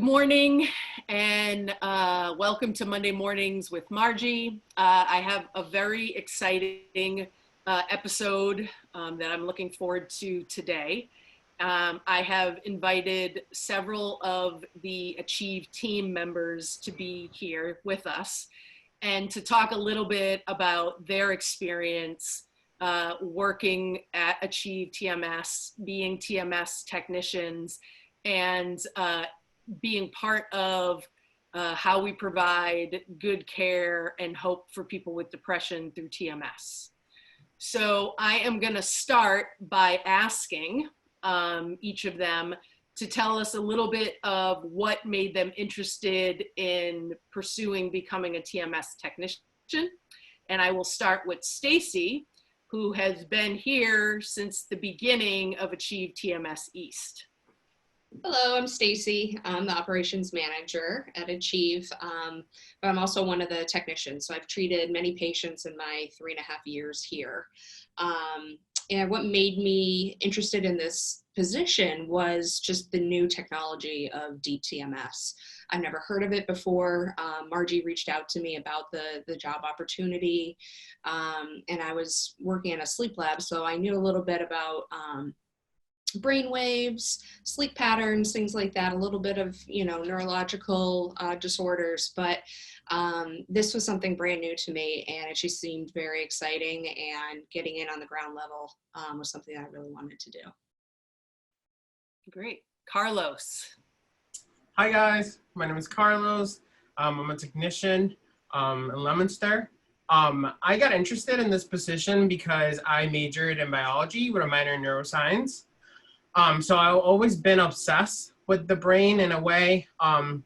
Good morning and welcome to Monday Mornings with Margie. I have a very exciting episode that I'm looking forward to today. I have invited several of the Achieve team members to be here with us and to talk a little bit about their experience working at Achieve TMS, being TMS technicians, and being part of how we provide good care and hope for people with depression through TMS. So I am going to start by asking each of them to tell us a little bit of what made them interested in pursuing becoming a TMS technician. And I will start with Stacey, who has been here since the beginning of Achieve TMS East. Hello, I'm Stacey. I'm the operations manager at Achieve, but I'm also one of the technicians. So I've treated many patients in my 3.5 years here. And what made me interested in this position was just the new technology of deep TMS. I've never heard of it before. Margie reached out to me about the job opportunity, and I was working in a sleep lab, so I knew a little bit about brain waves, sleep patterns, things like that, a little bit of, neurological disorders, but this was something brand new to me, and it just seemed very exciting, and getting in on the ground level was something I really wanted to do. Great. Carlos. Hi guys, my name is Carlos. I'm a technician in Leominster. I got interested in this position because I majored in biology with a minor in neuroscience. So I've always been obsessed with the brain in a way,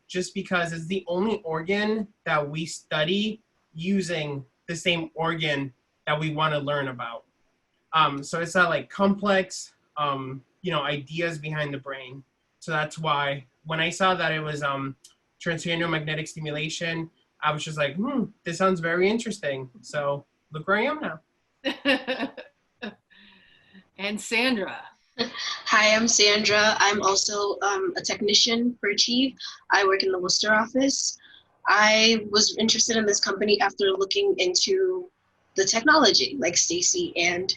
just because it's the only organ that we study using the same organ that we want to learn about. So it's that like complex, ideas behind the brain. So that's why when I saw that it was transcranial magnetic stimulation, I was just like, this sounds very interesting. So look where I am now. And Sandra. Hi, I'm Sandra. I'm also a technician for Achieve. I work in the Worcester office. I was interested in this company after looking into the technology, like Stacey and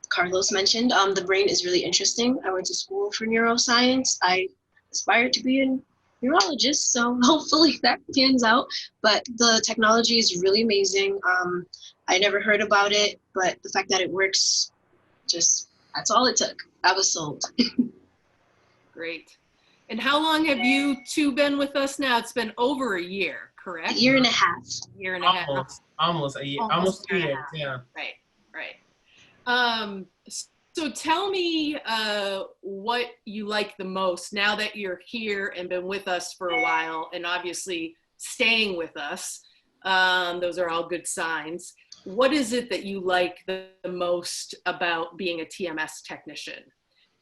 Carlos mentioned. The brain is really interesting. I went to school for neuroscience. I aspired to be a neurologist, so hopefully that pans out. But the technology is really amazing. I never heard about it, but the fact that it works, that's all it took. I was sold. Great. And how long have you two been with us now? It's been over a year, correct? A year and a half. Year and a half. Almost a year. Almost 2 years. Yeah. Right. So tell me what you like the most now that you're here and been with us for a while, and obviously staying with us. Those are all good signs. What is it that you like the most about being a TMS technician?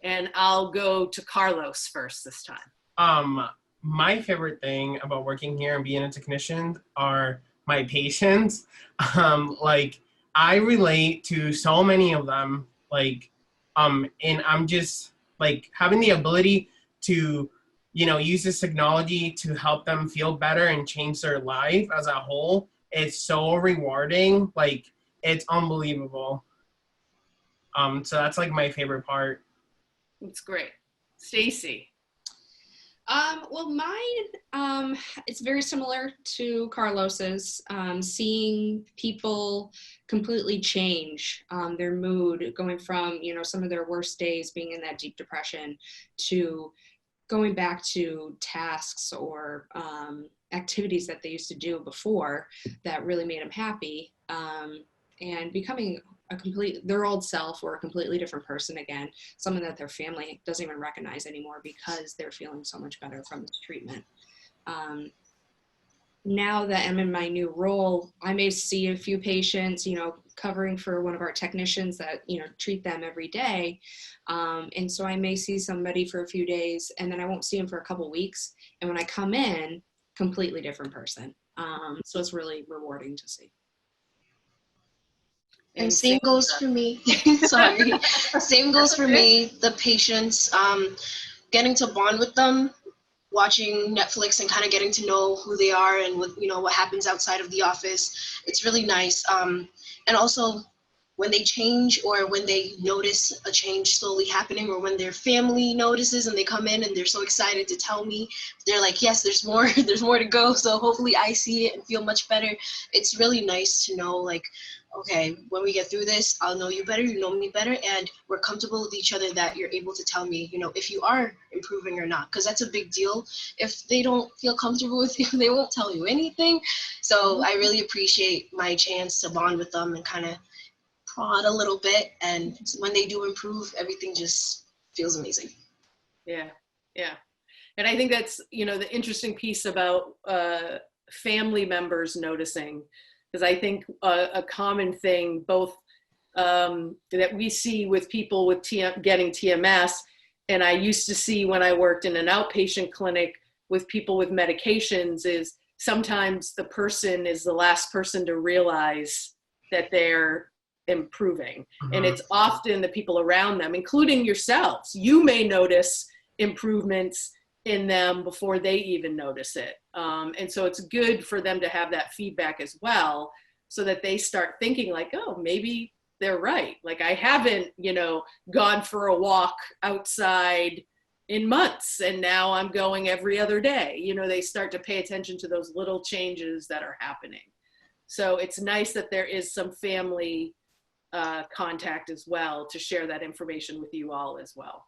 And I'll go to Carlos first this time. My favorite thing about working here and being a technician are my patients. I relate to so many of them, and I'm just having the ability to, use this technology to help them feel better and change their life as a whole. It's so rewarding. It's unbelievable. So that's my favorite part. That's great. Stacey. Well, mine, it's very similar to Carlos's. Seeing people completely change their mood, going from, some of their worst days being in that deep depression to going back to tasks or activities that they used to do before that really made them happy, and becoming their old self or a completely different person again, someone that their family doesn't even recognize anymore because they're feeling so much better from this treatment. Now that I'm in my new role, I may see a few patients, covering for one of our technicians that, treat them every day. And so I may see somebody for a few days and then I won't see them for a couple weeks. And when I come in, completely different person. So it's really rewarding to see. And same goes for me. Sorry. Same goes for me. The patients, getting to bond with them watching Netflix and kind of getting to know who they are and what, what happens outside of the office. It's really nice. And also when they change or when they notice a change slowly happening, or when their family notices and they come in and they're so excited to tell me, they're like, yes, there's more, there's more to go. So hopefully I see it and feel much better. It's really nice to know, like, okay, when we get through this, I'll know you better, you know me better, and we're comfortable with each other, that you're able to tell me, if you are improving or not, because that's a big deal. If they don't feel comfortable with you, they won't tell you anything. So I really appreciate my chance to bond with them and kind of prod a little bit, and when they do improve, everything just feels amazing. Yeah, yeah. And I think that's, the interesting piece about family members noticing, because I think a common thing, both that we see with people with getting TMS, and I used to see when I worked in an outpatient clinic with people with medications, is sometimes the person is the last person to realize that they're improving. Mm-hmm. And it's often the people around them, including yourselves. You may notice improvements in them before they even notice it. And so it's good for them to have that feedback as well, so that they start thinking like, oh, maybe they're right. Like, I haven't, gone for a walk outside in months, and now I'm going every other day. They start to pay attention to those little changes that are happening. So it's nice that there is some family contact as well to share that information with you all as well.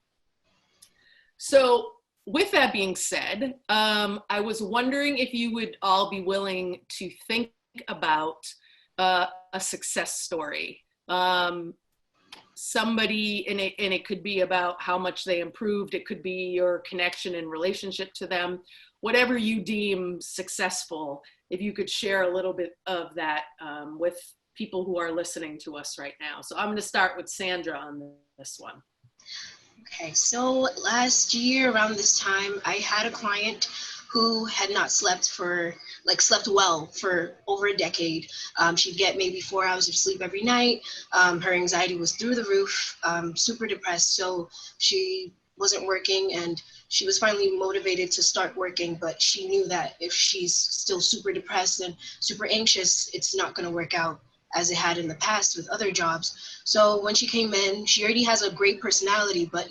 So with that being said, I was wondering if you would all be willing to think about a success story. Somebody, and it could be about how much they improved. It could be your connection and relationship to them. Whatever you deem successful, if you could share a little bit of that with people who are listening to us right now. So I'm going to start with Sandra on this one. Okay, so last year around this time, I had a client who had not slept well for over a decade. She'd get maybe 4 hours of sleep every night. Her anxiety was through the roof, super depressed. So she wasn't working, and she was finally motivated to start working, but she knew that if she's still super depressed and super anxious, it's not going to work out as it had in the past with other jobs. So when she came in, she already has a great personality, but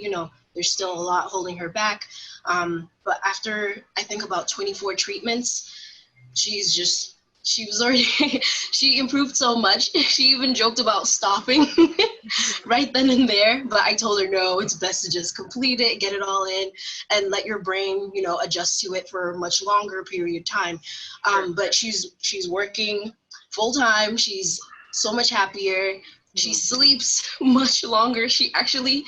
there's still a lot holding her back. But after, I think, about 24 treatments, she improved so much. She even joked about stopping right then and there, but I told her, no, it's best to just complete it, get it all in, and let your brain, adjust to it for a much longer period of time. But she's working full time. She's so much happier. She sleeps much longer. She actually,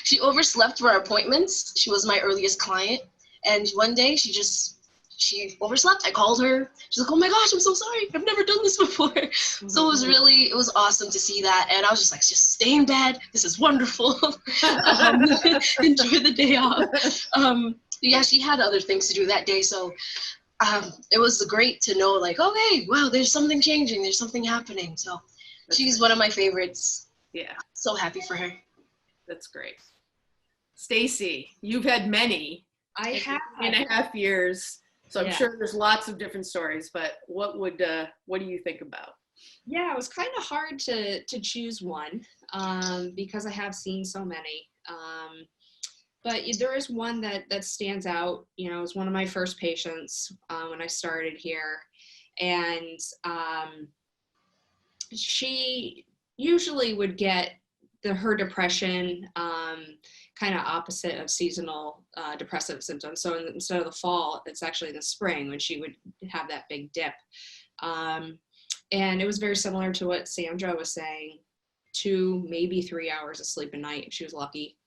she overslept for our appointments. She was my earliest client. And one day she overslept. I called her. She's like, oh my gosh, I'm so sorry. I've never done this before. So it was awesome to see that. And I was just like, just stay in bed. This is wonderful. Enjoy the day off. Yeah, she had other things to do that day. So it was great to know, like, oh, hey, wow, there's something changing. There's something happening. So she's one of my favorites. Yeah. So happy for her. That's great. Stacey, you've had many. I have 3.5 years. So I'm Yeah. sure there's lots of different stories, but what do you think about? Yeah, it was kind of hard to choose one because I have seen so many. But there is one that stands out. It was one of my first patients when I started here. And she usually would get her depression kind of opposite of seasonal depressive symptoms. So instead of the fall, it's actually the spring when she would have that big dip. And it was very similar to what Sandra was saying, 2, maybe 3 hours of sleep a night if she was lucky.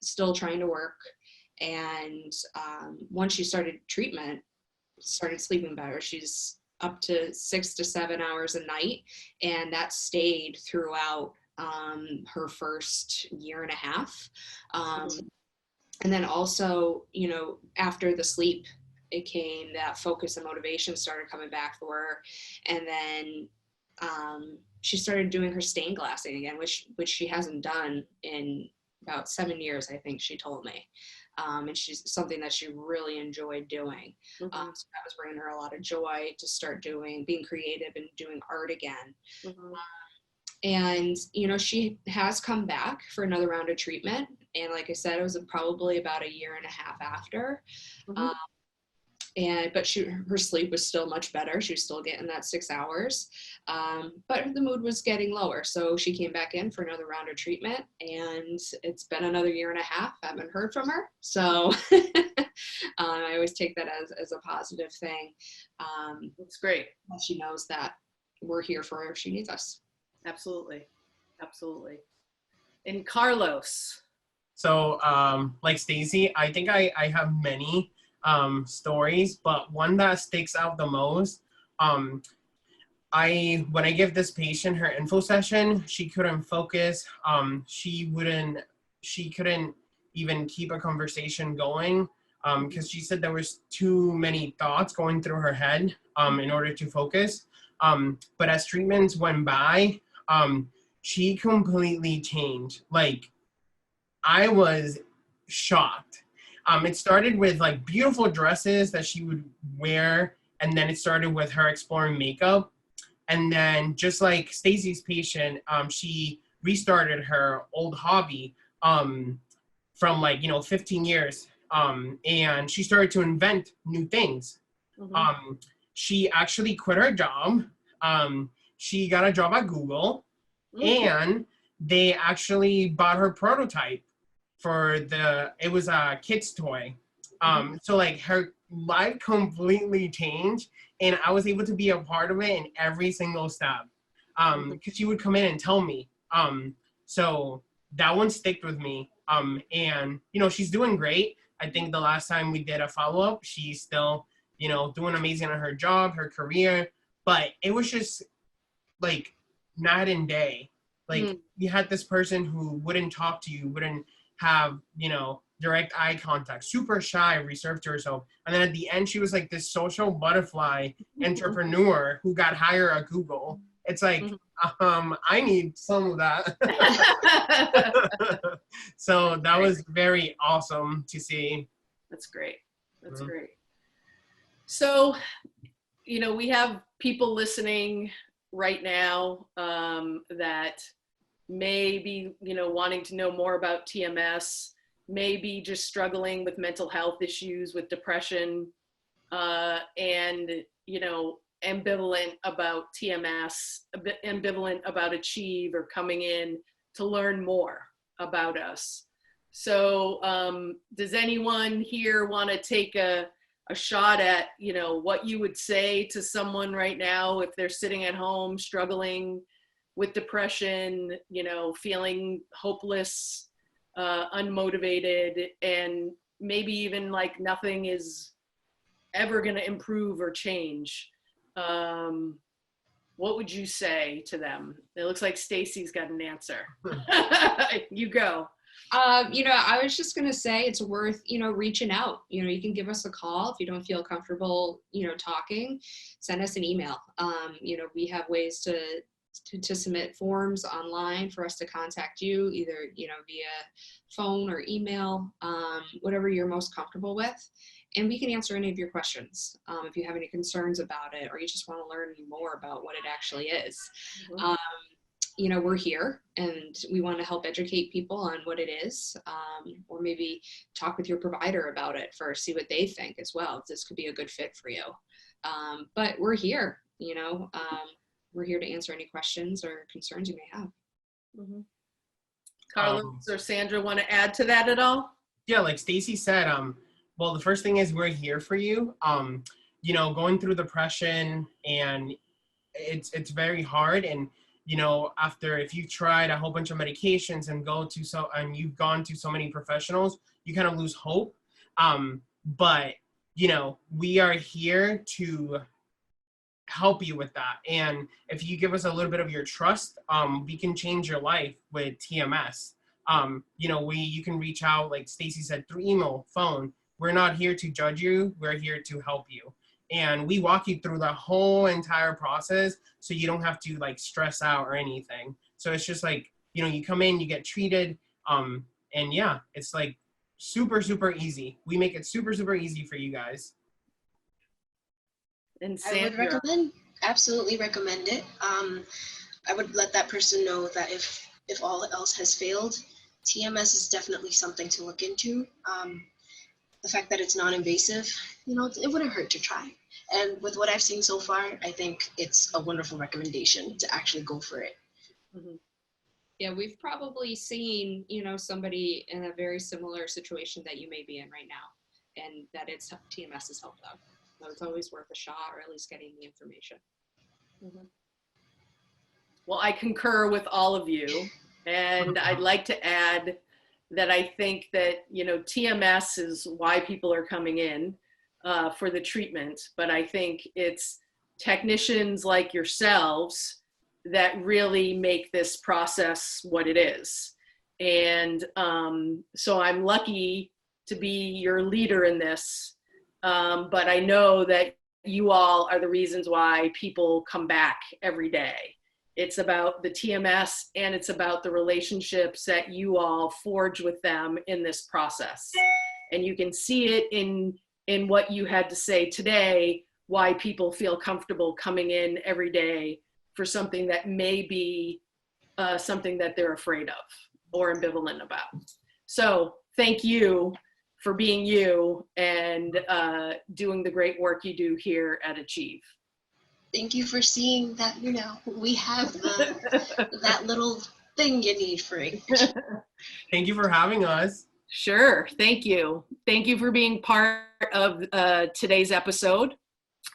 Still trying to work. And once she started treatment, started sleeping better. She's up to 6 to 7 hours a night. And that stayed throughout her first 1.5 years. And then also, after the sleep, it came that focus and motivation started coming back for her. And then she started doing her stained glassing again, which she hasn't done in about 7 years, I think she told me. And she's something that she really enjoyed doing. So that was bringing her a lot of joy to start being creative and doing art again. And, you know, she has come back for another round of treatment. And like I said, it was probably about 1.5 years after. But her sleep was still much better. She was still getting that 6 hours, but the mood was getting lower. So she came back in for another round of treatment, and it's been another 1.5 years. I haven't heard from her. So I always take that as a positive thing. That's great. She knows that we're here for her if she needs us. Absolutely. Absolutely. And Carlos. So like Stacey, I think I have many stories, but one that sticks out the most, when I give this patient her info session, she couldn't focus. She couldn't even keep a conversation going because she said there was too many thoughts going through her head in order to focus. But as treatments went by, she completely changed. Like, I was shocked. It started with like beautiful dresses that she would wear, and then it started with her exploring makeup. And then just like Stacey's patient, she restarted her old hobby from 15 years. And she started to invent new things. She actually quit her job. She got a job at Google, and they actually bought her prototype for it was a kid's toy. So like her life completely changed, and I was able to be a part of it in every single step. Because she would come in and tell me. So that one sticked with me. And you know, she's doing great. I think the last time we did a follow-up, she's still, you know, doing amazing on her job, her career. But it was just like night and day. Like you had this person who wouldn't talk to you, wouldn't have, you know, direct eye contact, super shy, reserved to herself. And then at the end, she was like this social butterfly entrepreneur who got hired at Google. It's like, I need some of that. So that was very awesome to see. That's great. That's great. So, you know, we have people listening right now that may be, you know, wanting to know more about TMS, maybe just struggling with mental health issues, with depression, and, you know, ambivalent about TMS, ambivalent about Achieve, or coming in to learn more about us. So does anyone here want to take a shot at, you know, what you would say to someone right now if they're sitting at home struggling with depression, you know, feeling hopeless, unmotivated, and maybe even like nothing is ever going to improve or change? What would you say to them? It looks like Stacey's got an answer. You go. You know, I was just going to say it's worth, you know, reaching out. You know, you can give us a call if you don't feel comfortable, you know, talking. Send us an email. You know, we have ways to submit forms online for us to contact you, either, you know, via phone or email, whatever you're most comfortable with. And we can answer any of your questions if you have any concerns about it, or you just want to learn more about what it actually is. You know, we're here and we want to help educate people on what it is, or maybe talk with your provider about it first, see what they think as well, if this could be a good fit for you. But we're here, you know, we're here to answer any questions or concerns you may have. Carlos or Sandra want to add to that at all? Yeah, like Stacey said, well, the first thing is we're here for you. You know, going through depression, and it's very hard. And, you know, if you've tried a whole bunch of medications and you've gone to so many professionals, you kind of lose hope. But, you know, we are here to help you with that. And if you give us a little bit of your trust, we can change your life with TMS. You know, you can reach out, like Stacey said, through email, phone. We're not here to judge you. We're here to help you. And we walk you through the whole entire process, so you don't have to like stress out or anything. So it's just like, you know, you come in, you get treated. And yeah, it's like super, super easy. We make it super, super easy for you guys. And I would Sandra, absolutely recommend it. I would let that person know that if all else has failed, TMS is definitely something to look into. The fact that it's non-invasive, it wouldn't hurt to try. And with what I've seen so far, I think it's a wonderful recommendation to actually go for it. Mhm. Yeah, we've probably seen, somebody in a very similar situation that you may be in right now, and that TMS has helped out. So it's always worth a shot, or at least getting the information. Mhm. Well, I concur with all of you. And I'd like to add that I think that, TMS is why people are coming in for the treatment. But I think it's technicians like yourselves that really make this process what it is. And so I'm lucky to be your leader in this. But I know that you all are the reasons why people come back every day. It's about the TMS, and it's about the relationships that you all forge with them in this process. And you can see it in what you had to say today, why people feel comfortable coming in every day for something that may be something that they're afraid of or ambivalent about. So thank you for being you and doing the great work you do here at Achieve. Thank you for seeing that, we have that little thing you need for English. Thank you for having us. Sure. Thank you. Thank you for being part of today's episode.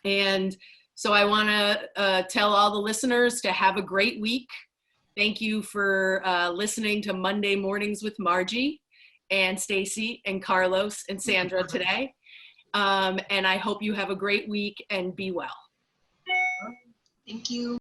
And so I want to tell all the listeners to have a great week. Thank you for listening to Monday Mornings with Margie and Stacey and Carlos and Sandra today. And I hope you have a great week and be well. Thank you.